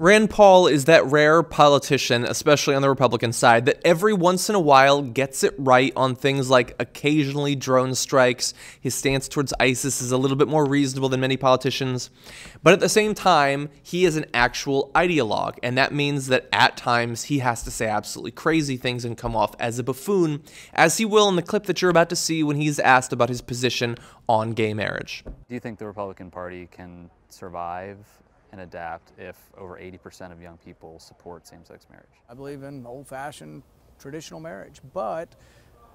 Rand Paul is that rare politician, especially on the Republican side, that every once in a while gets it right on things like occasionally drone strikes. His stance towards ISIS is a little bit more reasonable than many politicians. But at the same time, he is an actual ideologue, and that means that at times he has to say absolutely crazy things and come off as a buffoon, as he will in the clip that you're about to see when he's asked about his position on gay marriage. Do you think the Republican Party can survive and adapt if over 80% of young people support same-sex marriage? I believe in old-fashioned traditional marriage, but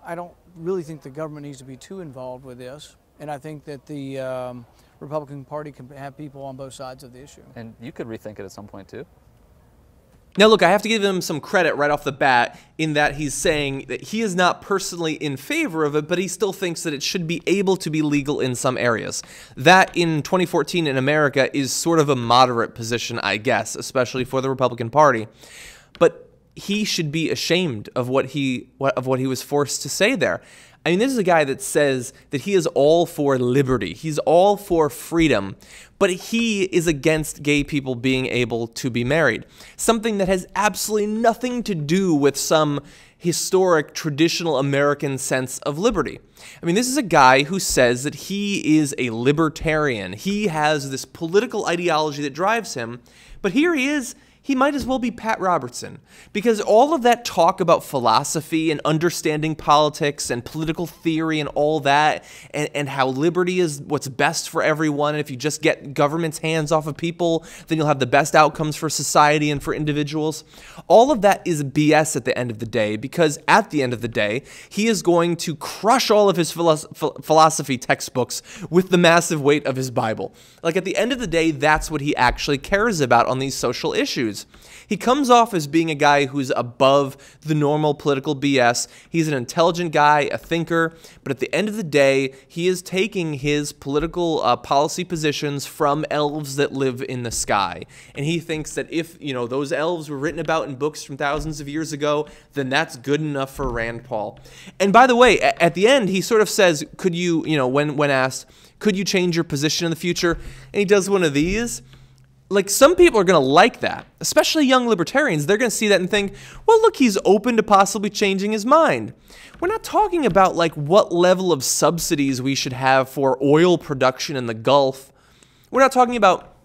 I don't really think the government needs to be too involved with this, and I think that the Republican Party can have people on both sides of the issue. And you could rethink it at some point too? Now look, I have to give him some credit right off the bat in that he's saying that he is not personally in favor of it, but he still thinks that it should be able to be legal in some areas. That in 2014 in America is sort of a moderate position, I guess, especially for the Republican Party. But he should be ashamed of what he was forced to say there. I mean, this is a guy that says that he is all for liberty. He's all for freedom, but he is against gay people being able to be married. Something that has absolutely nothing to do with some historic, traditional American sense of liberty. I mean, this is a guy who says that he is a libertarian. He has this political ideology that drives him, but here he is. He might as well be Pat Robertson, because all of that talk about philosophy and understanding politics and political theory and all that, and how liberty is what's best for everyone, and if you just get government's hands off of people, then you'll have the best outcomes for society and for individuals. All of that is BS at the end of the day, because at the end of the day, he is going to crush all of his philosophy textbooks with the massive weight of his Bible. Like, at the end of the day, that's what he actually cares about on these social issues. He comes off as being a guy who's above the normal political BS. He's an intelligent guy, a thinker, but at the end of the day, he is taking his political policy positions from elves that live in the sky. And he thinks that if, you know, those elves were written about in books from thousands of years ago, then that's good enough for Rand Paul. And by the way, at the end, he sort of says, could you, when asked, could you change your position in the future? And he does one of these. Like, some people are going to like that, especially young libertarians. They're going to see that and think, well, look, he's open to possibly changing his mind. We're not talking about, like, what level of subsidies we should have for oil production in the Gulf. We're not talking about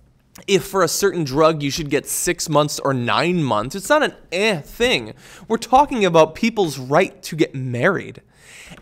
if for a certain drug you should get 6 months or 9 months. It's not an thing. We're talking about people's right to get married.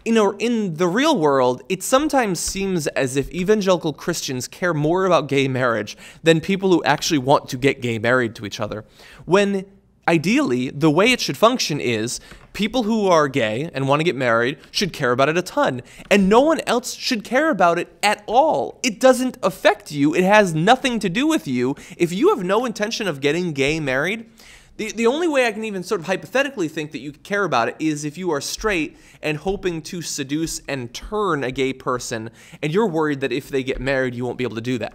You know, in the real world, it sometimes seems as if evangelical Christians care more about gay marriage than people who actually want to get gay married to each other. When, ideally, the way it should function is people who are gay and want to get married should care about it a ton, and no one else should care about it at all. It doesn't affect you. It has nothing to do with you. If you have no intention of getting gay married, the only way I can even sort of hypothetically think that you care about it is if you are straight and hoping to seduce and turn a gay person, and you're worried that if they get married, you won't be able to do that.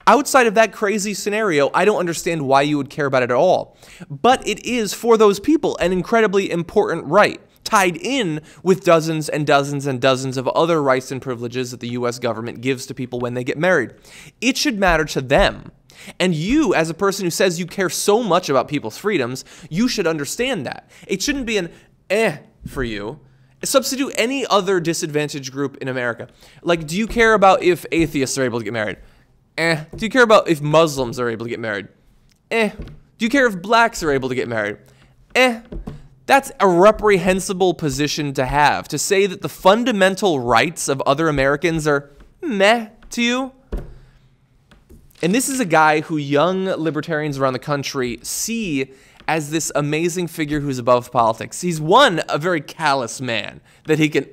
Outside of that crazy scenario, I don't understand why you would care about it at all. But it is, for those people, an incredibly important right, tied in with dozens and dozens and dozens of other rights and privileges that the U.S. government gives to people when they get married. It should matter to them. And you, as a person who says you care so much about people's freedoms, you should understand that. It shouldn't be an for you. Substitute any other disadvantaged group in America. Like, do you care about if atheists are able to get married? Do you care about if Muslims are able to get married? Do you care if blacks are able to get married? That's a reprehensible position to have. To say that the fundamental rights of other Americans are meh to you. And this is a guy who young libertarians around the country see as this amazing figure who's above politics. He's, one, a very callous man, that he can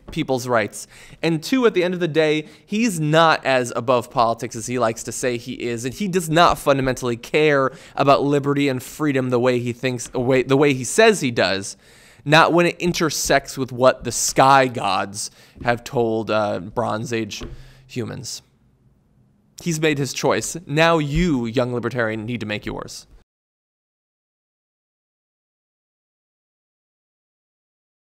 people's rights. And two, at the end of the day, he's not as above politics as he likes to say he is, and he does not fundamentally care about liberty and freedom the way he thinks, the way he says he does. Not when it intersects with what the sky gods have told Bronze Age humans. He's made his choice. Now you, young libertarian, need to make yours.